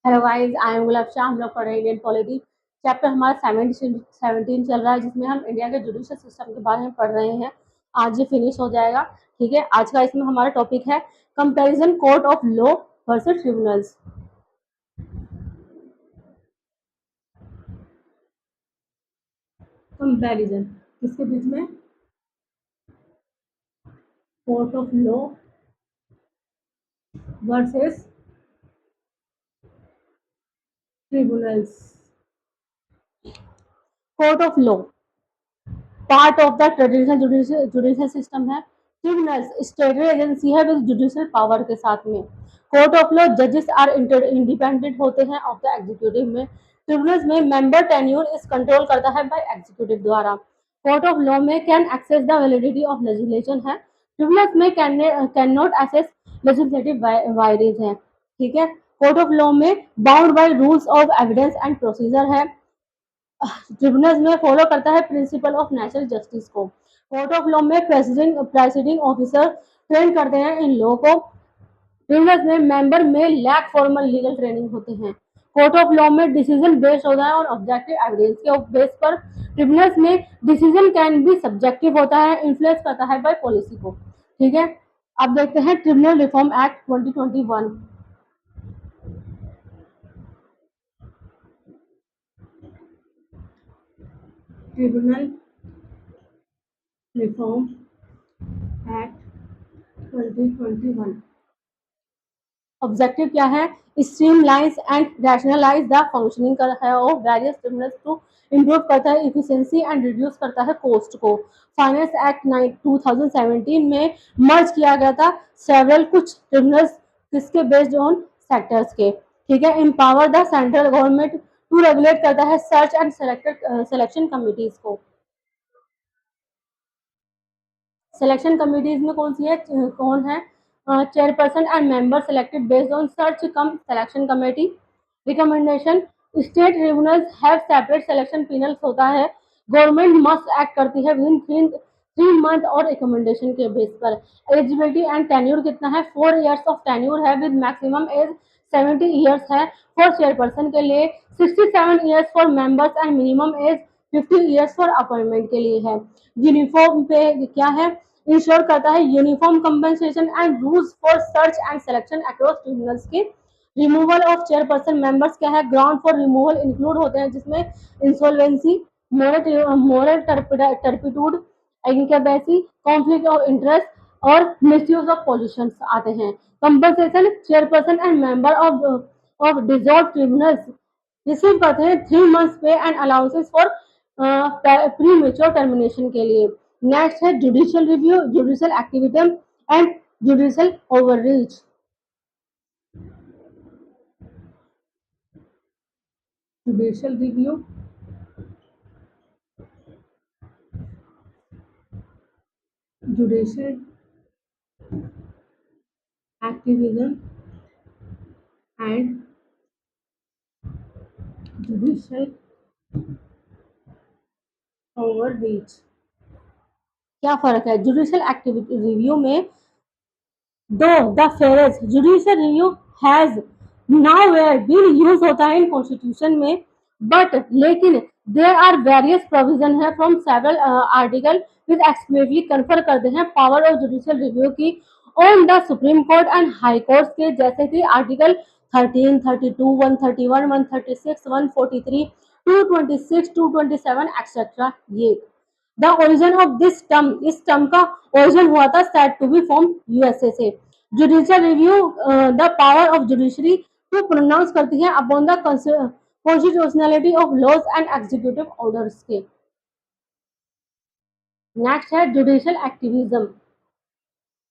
Hello guys, I am गुलाब शाह। हम लोग पढ़ रहे हैं इंडियन पॉलिटी। चैप्टर हमारा 17 चल रहा है, जिसमें हम इंडिया के जुडिशियल सिस्टम के बारे में पढ़ रहे हैं। आज ये फिनिश हो जाएगा। ठीक है, आज का इसमें हमारा टॉपिक है comparison court of law versus tribunals. Comparison किसके बीच में? Court of law versus tribunals. Court of law part of the traditional judicial system है। ट्रिब्यूनल्स स्टेटरी एजेंसी है विद जुडिशियल पावर के साथ में। कोर्ट ऑफ लॉ जजेस आर इंडिपेंडेंट होते हैं ऑफ द एग्जीक्यूटिव में। ट्रिब्यूनल्स में मेंबर टेन्योर इस कंट्रोल करता है बाय एग्जीक्यूटिव द्वारा। कोर्ट ऑफ लॉ में can access the validity of legislation है। ट्रिब्यूनल्स में can not access legislative vires है। ठीक है, कोर्ट ऑफ लॉ में bound by rules of evidence and procedure है। ट्रिब्यूनल्स में फॉलो करता है प्रिंसिपल ऑफ नेचुरल जस्टिस को। कोर्ट ऑफ लॉ में प्रेसिडिंग ऑफिसर ट्रेन करते हैं इन लॉ को। ट्रिब्यूनल्स में मेंबर में लैक फॉर्मल लीगल ट्रेनिंग होते हैं। कोर्ट ऑफ लॉ में डिसीजन बेस्ड होता है और ऑब्जेक्टिव एविडेंस के बेस पर। ट्रिब्यूनल्स में डिसीजन कैन भी सब्जेक्टिव होता है, इन्फ्लुएंस करता है बाय पॉलिसी को। ठीक है, अब देखते हैं tribunal reform act 2021। Tribunal reform act 2021। Objective क्या है? Streamlines and rationalize the functioning है of various tribunals to improve करता है इफिशिएंसी एंड रिड्यूस करता है कॉस्ट को। फाइनेंस एक्ट 2017 में मर्ज किया गया था सेवरल कुछ ट्रिब्यूनल्स किसके बेस्ड ऑन सेक्टर्स के। ठीक है, empower the central government to regulate करता है सर्च एंड सिलेक्शन कमिटीज को। सिलेक्शन कमिटीज में कौन सी है, कौन है? Chairperson and member selected based on search cum selection committee. Recommendation state tribunals have separate selection panels होता है। गवर्नमेंट मस्ट एक्ट करती है विद इन 3 मंथ और रिकमेंडेशन के बेस पर। एलिजिबिलिटी एंड टेन्यूर कितना है? 4 years ऑफ टेन्यूर है विद मैक्सिमम एज 70 years है फॉर चेयरपर्सन के लिए, 67 years for members and minimum age 50 years for appointment के लिए है। यूनिफॉर्म पे क्या है? इंश्योर करता है uniform compensation and rules for search and selection across tribunals के। रिमूवल ऑफ चेयरपर्सन मेंबर्स क्या है? ग्राउंड फॉर रिमूवल इंक्लूड होते हैं, जिसमें insolvency, moral turpitude, incapacity, conflict of interest और मिसयूज ऑफ पोजीशंस आते हैं। Compensation chairperson and member of dissolve tribunals receive करते हैं 3 months पे and allowances for pre mature termination के लिए। नेक्स्ट है judicial review, judicial activism and judicial overreach. Judicial review, judicial activism and judicial overreach. क्या फर्क है? जुडिशियल एक्टिविटी रिव्यू में दो the phrase judicial review has now where been use होता है इन कॉन्स्टिट्यूशन में, बट लेकिन देयर आर वेरियस प्रोविजन है from several article with explicitly confer करते हैं पावर ऑफ जुडिशियल रिव्यू की on the supreme court and high court के, जैसे कि आर्टिकल 13, 32, 131, 136, 143, 226, 227 एक्सेट्रा। ये the origin of this term, इस टर्म का ओरिजिन हुआ था said to be from USA से। Judicial review the power of judiciary to pronounce करती है upon the constitutionality of laws and executive orders के। नेक्स्ट है जुडिशियल एक्टिविज्म।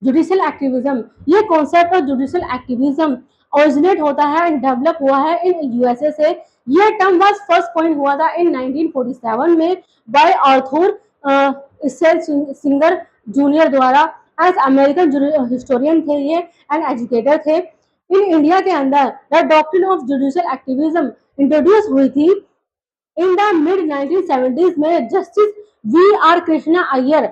जुडिशियल एक्टिविज्म, ये concept of judicial activism originate होता है and develop हुआ है इन यूएसए से। ये टर्म वाज फर्स्ट पॉइंट हुआ था इन 1947 में बाय आर्थर सिंगर जूनियर द्वारा। एज अमेरिकन हिस्टोरियन थे ये एंड एजुकेटर थे। इन इंडिया के अंदर the doctrine of judicial activism introduce हुई थी इन द मिड 1970s में Justice V R Krishna Iyer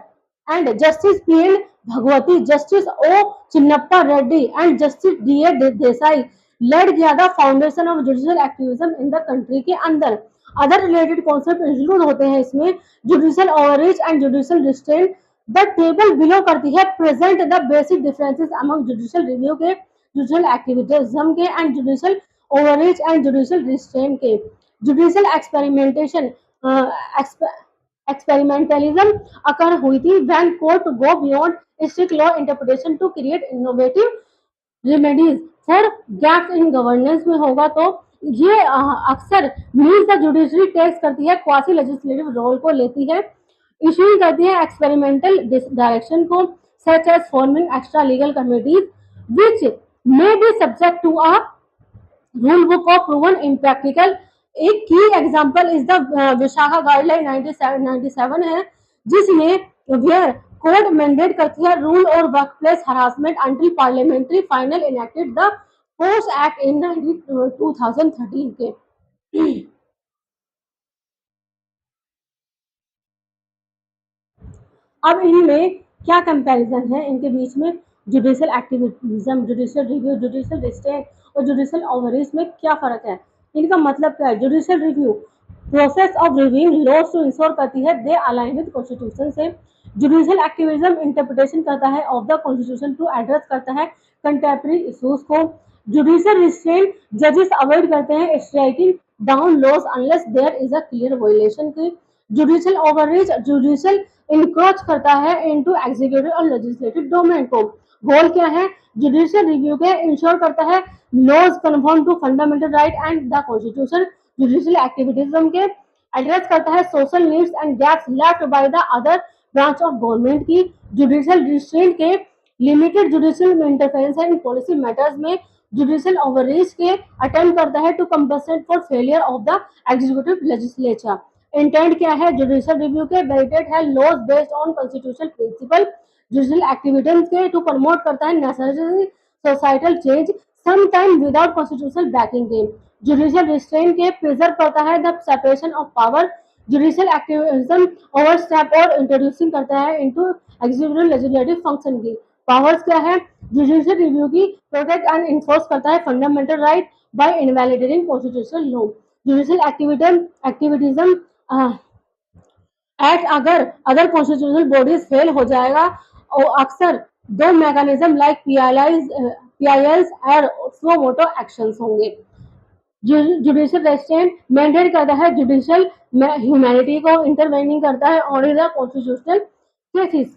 and Justice P.N. Bhagwati, Justice O. Chinnappa Reddy, and Justice D.A. Desai led किया था foundation of judicial activism in the country के अंदर। Other related concept include होते हैं इसमें judicial overreach and judicial restraint. The table below करती है present the basic differences among judicial review के, जुडिशियल एक्टिविज्म के and judicial overreach and judicial restraint के। जुडिशियल एक्सपेरिमेंटेशन एक्सपेरिमेंटलिज्म अकर हुई थी when court go beyond strict law interpretation to create innovative remedies for gaps in governance में होगा तो ये अक्सर मीन्स द जुडिशरी टेक्स करती है, क्वासी लेजिस्लेटिव रोल को लेती है, इशूइंग करती है एक्सपेरिमेंटल डायरेक्शन को such as forming extra legal committees which may be subject to a rule book of proven impractical. एक की example is the Vishakha guideline 97 है, जिसमें वेयर कोर्ट मैंडेट करती है रूल और work place harassment until parliamentary final enacted the post act in 2013 के। अब इनमें क्या कंपैरिजन है इनके बीच में, judicial activism, judicial review, judicial restraint और जुडिशियल ओवररीच में क्या फर्क है, इनका मतलब क्या है। Judicial review process of reviewing laws to ensure करती है दे अलाइन विद कॉन्स्टिट्यूशन से। जुडिशियल एक्टिविज्म इंटरप्रिटेशन करता है of the constitution to address करता है कंटेम्प्रेरी इश्यूज को। जुडिशियल रिस्ट्रेंट जजेस अवॉइड करते हैं striking down laws unless there is a clear violation की। जुडिशियल ओवररीच जुडिशियल इंक्रोच करता है इनटू एग्जीक्यूटिव और लेजिस्लेटिव डोमेन को। गोल क्या है, जुडिशियल रिव्यू के इंश्योर करता है laws conform to fundamental right and the constitution. Judicial activism के एड्रेस करता है social needs and gaps left by the other branch of government की। जुडिशियल रिस्ट्रेंट के limited judicial interference in policy matters में। Judicial overreach के attempt करता है to compensate for failure of the executive legislature. Intent क्या है, judicial review के वेरिटेड है laws based on constitutional principle. Judicial activities के टू प्रमोट करता है necessary societal change sometime without constitutional backing के। जुडिशियल रिस्ट्रेंट के प्रिजर्व करता है the separation of power. Judicial activism overstep और इंट्रोड्यूसिंग करता है इनटू एग्जीक्यूटिव लेजिस्लेटिव फंक्शन की। पावर्स क्या है, जुडिशियल रिव्यू की प्रोटेक्ट एंड इन्फोर्स करता है fundamental right by invalidating constitutional law. Judicial activism act अगर कॉन्स्टिट्यूशनल बॉडीज फेल हो जाएगा और अक्सर दो मैकेनिज्म लाइक पीआईएल्स और स्लो मोटो एक्शंस होंगे। जुडिशियल रेस्ट्रेंट मैंडेट करता है जुडिशियल ह्यूमैनिटी को, इंटरवेनिंग करता है on the constitutional cases.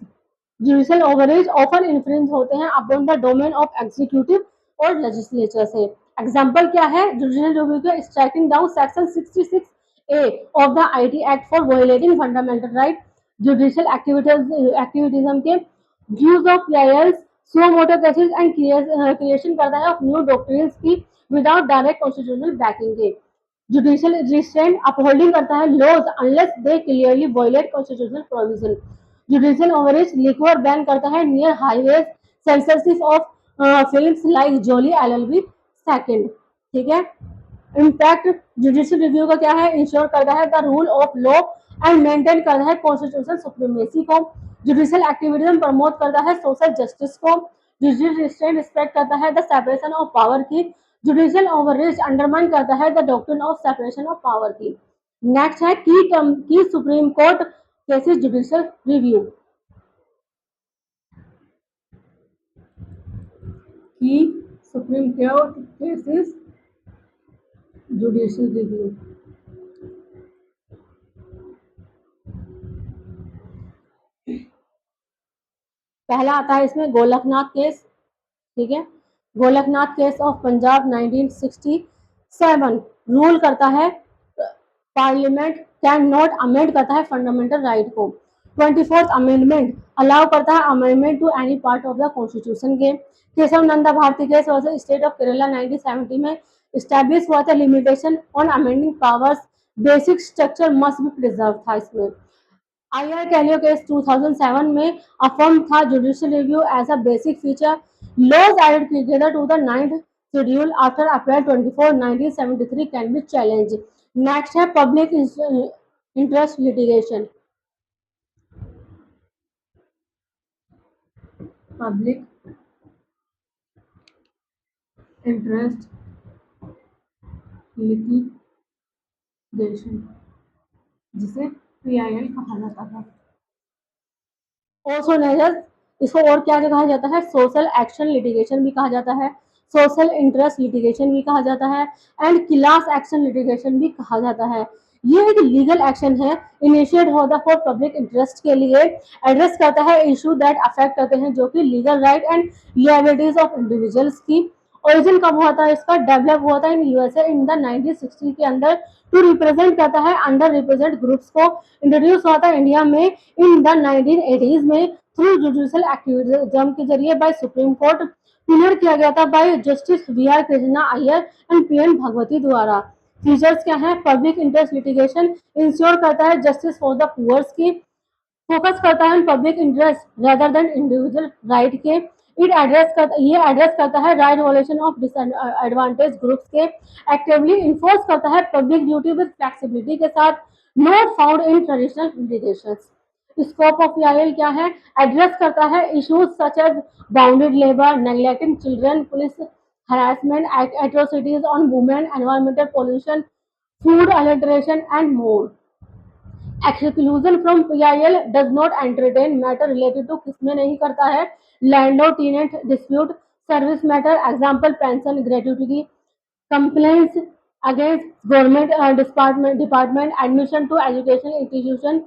Judicial overreach often infringe होते हैं upon the domain of executive और लेजिस्लेचर से। एग्जांपल क्या है, जुडिशियल रिव्यू के striking down section 66 A of the IT Act for violating fundamental right। Judicial activism के views of trials, suo motu cases and creation करता है of new doctrines की without direct constitutional backing के। Judicial restraint upholding करता है laws unless they clearly violate constitutional provision। Judicial overreach liquor ban करता है near highways, censorship of films like Jolly LLB second. ठीक है। इम्पैक्ट जुडिशियल रिव्यू का क्या है, इंश्योर करता है the rule of law and maintain करता है कॉन्स्टिट्यूशनल सुप्रीमेसी को। जुडिशियल एक्टिविज्म प्रमोट करता है सोशल जस्टिस को। जुडिशियल रिस्ट्रेंट रिस्पेक्ट करता है द सेपरेशन ऑफ पावर की। जुडिशियल ओवररीच अंडरमाइन करता है the doctrine of separation of power की। नेक्स्ट है key supreme court cases judicial review. Key supreme court cases judicial review. पहला आता है इसमें गोलकनाथ केस। ठीक है, Golaknath case of Punjab 1967 rule करता है पार्लियामेंट कैन नॉट अमेंड करता है फंडामेंटल राइट को। 24th अमेंडमेंट अलाउ करता है amendment to any part of the constitution के। Kesavananda Bharati case versus state of Kerala 1970 में स्टैब्लिश हुआ था limitation on amending powers, basic structure must be preserve था इसमें। आईआर कैलियो केस 2007 में अफर्म था judicial review as a basic feature. Laws added together to the 9th schedule after April 24 1973 can be challenge. Next है public interest litigation. Public interest litigation, जिसे PIL कहा जाता है। Also known, इसको और क्या कहा जाता है, सोशल एक्शन लिटिगेशन भी कहा जाता है, सोशल इंटरेस्ट लिटिगेशन भी कहा जाता है, एंड क्लास एक्शन लिटिगेशन भी कहा जाता है। ये एक लीगल एक्शन है, इनिशिएट होता फॉर पब्लिक इंटरेस्ट के लिए, एड्रेस करता है इशू दैट अफेक्ट करते हैं जो कि legal right and liabilities of individuals की। ओरिजिन कब हुआ था इसका, डेवलप हुआ था इन यूएसए इन द 1960 के अंदर, टू रिप्रेजेंट करता है अंडर रिप्रेजेंट ग्रुप्स को। इंट्रोड्यूस हुआ था इंडिया में इन द 1980s में थ्रू जुडिशियल एक्टिविज्म के जरिए बाय सुप्रीम कोर्ट, पिलर किया गया था by justice V R Krishna Iyer and PN Bhagwati द्वारा। फीचर्स क्या है, पब्लिक इंटरेस्ट लिटिगेशन इंश्योर करता है जस्टिस फॉर द पुअर्स की, फोकस करता है public interest rather than individual right के, ये एड्रेस करता है right violation of disadvantage groups के, एक्टिवली इन्फोर्स करता है पब्लिक ड्यूटी विद फ्लेक्सिबिलिटी के साथ, not found in traditional litigations. Scope of PIL क्या है, एड्रेस करता है issues such as bounded labour, neglecting children, police harassment, atrocities on women, environmental pollution, food adulteration, and more. Exclusion from PIL does not entertain matter related to किसमें नहीं करता है, landlord tenant dispute, service matter, example pension gratuity, complaints against government department, admission to education institution,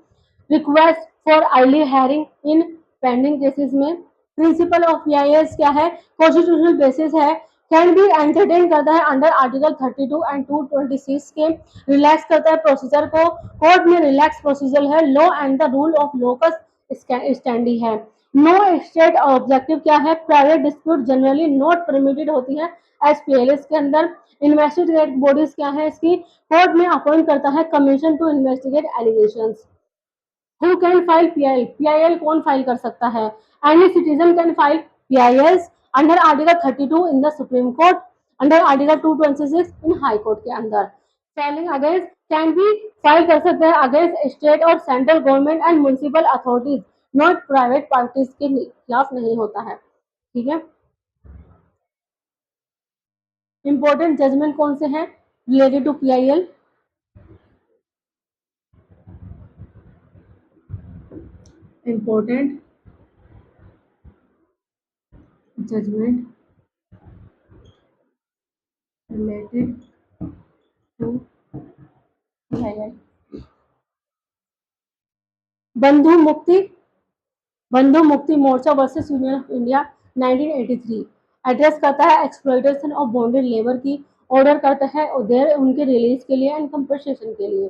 request for early hearing in pending cases में। Principle of PIS क्या है, constitutional basis है, can be entertain करता है under article 32 and 226 के, relax करता है procedure को, कोर्ट में रिलैक्स प्रोसीजर है, law and the rule of locus standi है। नो स्टेट ऑब्जेक्टिव क्या है, private dispute generally not permitted होती है एज पीएलएस के अंदर। इन्वेस्टिगेट बॉडीज क्या है इसकी, कोर्ट में अपॉइंट करता है commission to investigate allegations. Who can file PIL, PIL कौन फाइल कर सकता है, any citizen can file PILs under article 32 in the supreme court, under article 226 in high court के अंदर। Filing against can be, file कर सकते हैं against state और central government and municipal authorities, not private parties के खिलाफ नहीं होता है। ठीक है, इंपॉर्टेंट जजमेंट कौन से हैं related to PIL, important judgment related to PIL. Bandhu Mukti, Bandhu Mukti Morcha versus union of India 1983, address करता है एक्सप्लॉइटेशन ऑफ बॉन्डेड लेबर की, ऑर्डर करता है उधर उनके रिलीज के लिए एंड कंपनसेशन के लिए।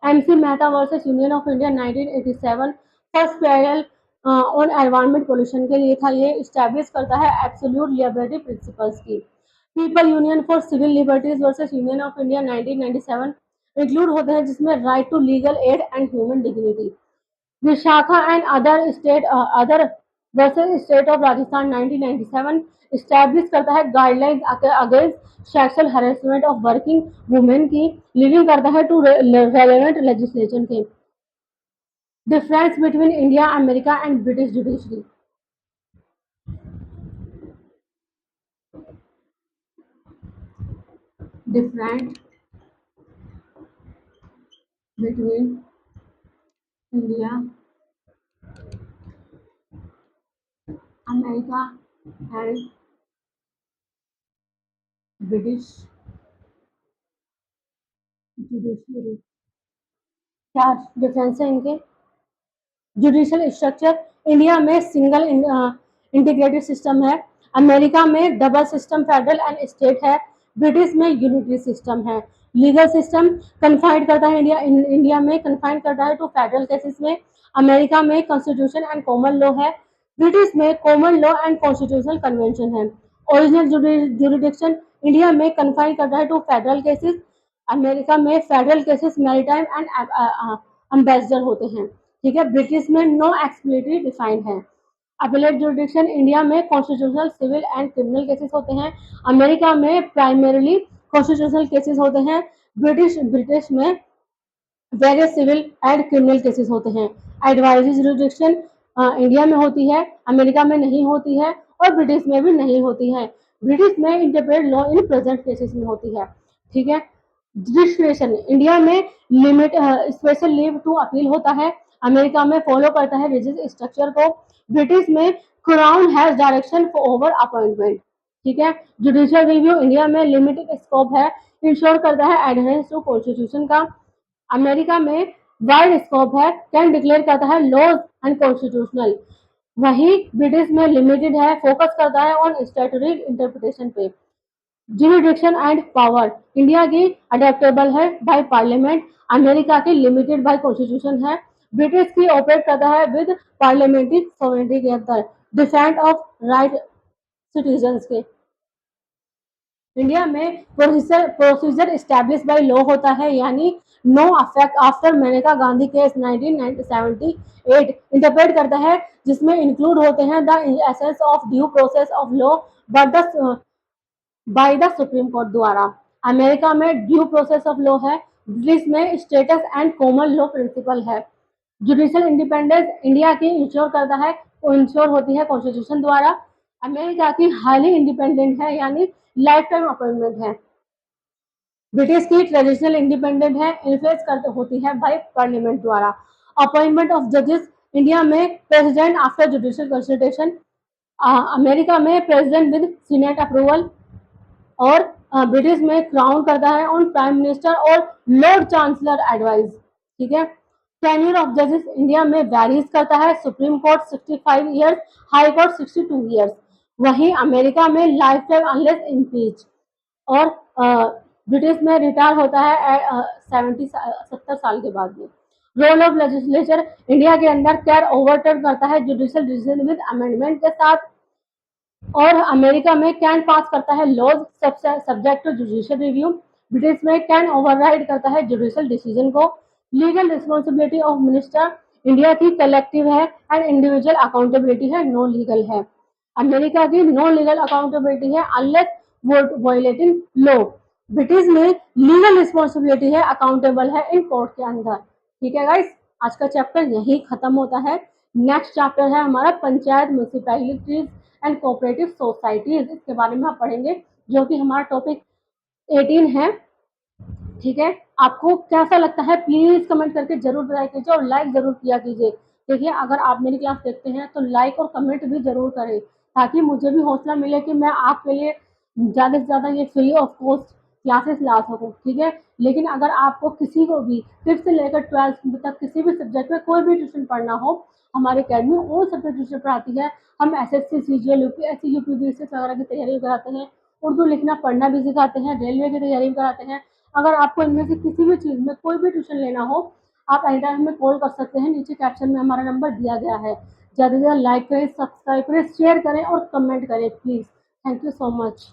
MC Mehta versus union of India 1987, first PIL on environment pollution के लिए था, ये इस्टेब्लिश करता है एब्सोल्यूट लिबर्टी प्रिंसिपल्स की। People union for civil liberties versus union of India 1997 include होते हैं जिसमें right to legal aid and human dignity. Vishakha and other versus state of Rajasthan 1997 establish करता है guidelines against sexual harassment of working women की, living करता है to relevant legislation के। Difference between India, America and British judiciary, different between India, America and British judiciary. क्या difference है इनके, judicial structure, India में सिंगल इंटीग्रेटेड सिस्टम है, America में double system federal and state है, ब्रिटिश में unitary system है। लीगल सिस्टम कन्फाइंड करता है इंडिया में कन्फाइंड करता है टू फेडरल केसेस में, अमेरिका में कॉन्स्टिट्यूशन एंड कॉमन लॉ है, ब्रिटिश में common law and constitutional convention है। ओरिजिनल जुरिडिक्शन इंडिया में कन्फाइंड करता है टू फेडरल केसेस, अमेरिका में federal cases maritime and ambassador होते हैं। ठीक है, ब्रिटिश में नो एक्सप्लिसिटली डिफाइंड है। अपीलेट जुरिडिक्शन इंडिया में constitutional civil and criminal cases होते हैं, अमेरिका में प्राइमरीली कॉन्स्टिट्यूशनल केसेस होते हैं, ब्रिटिश में various civil and criminal cases होते हैं। एडवाइजरी जुरिडिक्शन इंडिया में होती है, अमेरिका में नहीं होती है और ब्रिटिश में भी नहीं होती है। ब्रिटिश में interpret law in present cases में होती है। ठीक है। डिस्क्रिशन इंडिया में limit special leave to appeal होता है, अमेरिका में फॉलो करता है रिजिड स्ट्रक्चर को, ब्रिटिश में crown has direction over appointment. ठीक है। जुडिशियल रिव्यू इंडिया में लिमिटेड स्कोप है, इंश्योर करता है एडहेरेंस टू कॉन्स्टिट्यूशन का, अमेरिका में वाइड स्कोप है, कैन डिक्लेयर करता है लॉज अनकॉन्स्टिट्यूशनल, वही ब्रिटिश में लिमिटेड है, फोकस करता है ऑन स्टैट्यूटरी इंटरप्रिटेशन पे। ज्यूरिडिक्शन एंड पावर इंडिया की अडेप्टेबल है बाय पार्लियामेंट, अमेरिका की लिमिटेड बाय कॉन्स्टिट्यूशन है, ब्रिटिश की ऑपरेट करता है विद पार्लियामेंट्री सॉवरेनिटी के अंदर, डिफेंड ऑफ राइट सिटीजन्स के। इंडिया में प्रोसीजर स्टैब्लिश बाय लॉ होता है, यानी no affect after Maneka Gandhi case 1978 interpret करता है, जिसमें इंक्लूड होते हैं the essence of due process of law but the by the supreme court द्वारा। अमेरिका में ड्यू प्रोसेस ऑफ लॉ है, ब्रिटिश में status and common law principal है। जुडिशियल इंडिपेंडेंस इंडिया की इंश्योर होती है कॉन्स्टिट्यूशन द्वारा, अमेरिका की हाईली इंडिपेंडेंट है, यानी लाइफ टाइम अपॉइंटमेंट है। ब्रिटिश की ट्रेडिशनल इंडिपेंडेंट है, इन्फ्लुएंस करते होती है बाय पार्लियामेंट द्वारा। अपॉइंटमेंट ऑफ जजेस इंडिया में president after judicial consultation, America में प्रेसिडेंट विद सीनेट अप्रूवल, और ब्रिटिश में क्राउन करता है ऑन प्राइम मिनिस्टर और लॉर्ड चांसलर एडवाइस। ठीक है। टेन्यूर ऑफ जजेस इंडिया में वैरीज करता है, supreme court 65 years, high court 62 years, वहीं अमेरिका में लाइफ टाइम अनलेस इम्पीच, और ब्रिटिश में रिटायर होता है 70 साल के बाद में। रोल ऑफ लेजिस्लेचर इंडिया के अंदर कैर ओवरटर्न करता है जुडिशियल डिसीजन विद अमेंडमेंट के साथ, और अमेरिका में कैन पास करता है laws subject to judicial review, British में कैन ओवरराइड करता है जुडिशियल डिसीजन को। Legal responsibility of minister India की कलेक्टिव है एंड इंडिविजुअल अकाउंटेबिलिटी है, नो लीगल है। अमेरिका की नो लीगल अकाउंटेबिलिटी है अनलेस वायलेटिंग लॉ, ब्रिटिश में लीगल रिस्पॉन्सिबिलिटी है, अकाउंटेबल है इन कोर्ट के अंदर। ठीक है गाइस, आज का चैप्टर यही खत्म होता है। नेक्स्ट चैप्टर है हमारा panchayat, municipalities and cooperative societies, इसके बारे में आप पढ़ेंगे, जो कि हमारा टॉपिक 18 है। ठीक है। आपको कैसा लगता है प्लीज कमेंट करके जरूर बताया कीजिए और लाइक जरूर किया कीजिए। देखिए, अगर आप मेरी क्लास देखते हैं तो लाइक और कमेंट भी जरूर करें, ताकि मुझे भी हौसला मिले कि मैं आपके लिए ज़्यादा से ज़्यादा ये फ्री ऑफ कॉस्ट क्लासेस ला सकूँ। ठीक है। लेकिन अगर आपको किसी को भी 5th से लेकर 12th तक किसी भी सब्जेक्ट में कोई भी ट्यूशन पढ़ना हो, हमारी अकेडमी ऑल सब्जेक्ट ट्यूशन पढ़ाती है। हम एसएससी, सीजीएल, यूपीएससी, यूपीपीएससी वगैरह की तैयारी भी कराते हैं, उर्दू लिखना पढ़ना भी सिखाते हैं, रेलवे की तैयारी भी कराते हैं। अगर आपको इनमें से किसी भी चीज़ में कोई भी ट्यूशन लेना हो, आप एनी टाइम हमें कॉल कर सकते हैं, नीचे कैप्शन में हमारा नंबर दिया गया है। ज़्यादा से ज़्यादा लाइक करें, सब्सक्राइब करें, शेयर करें और कमेंट करें please. Thank you so much.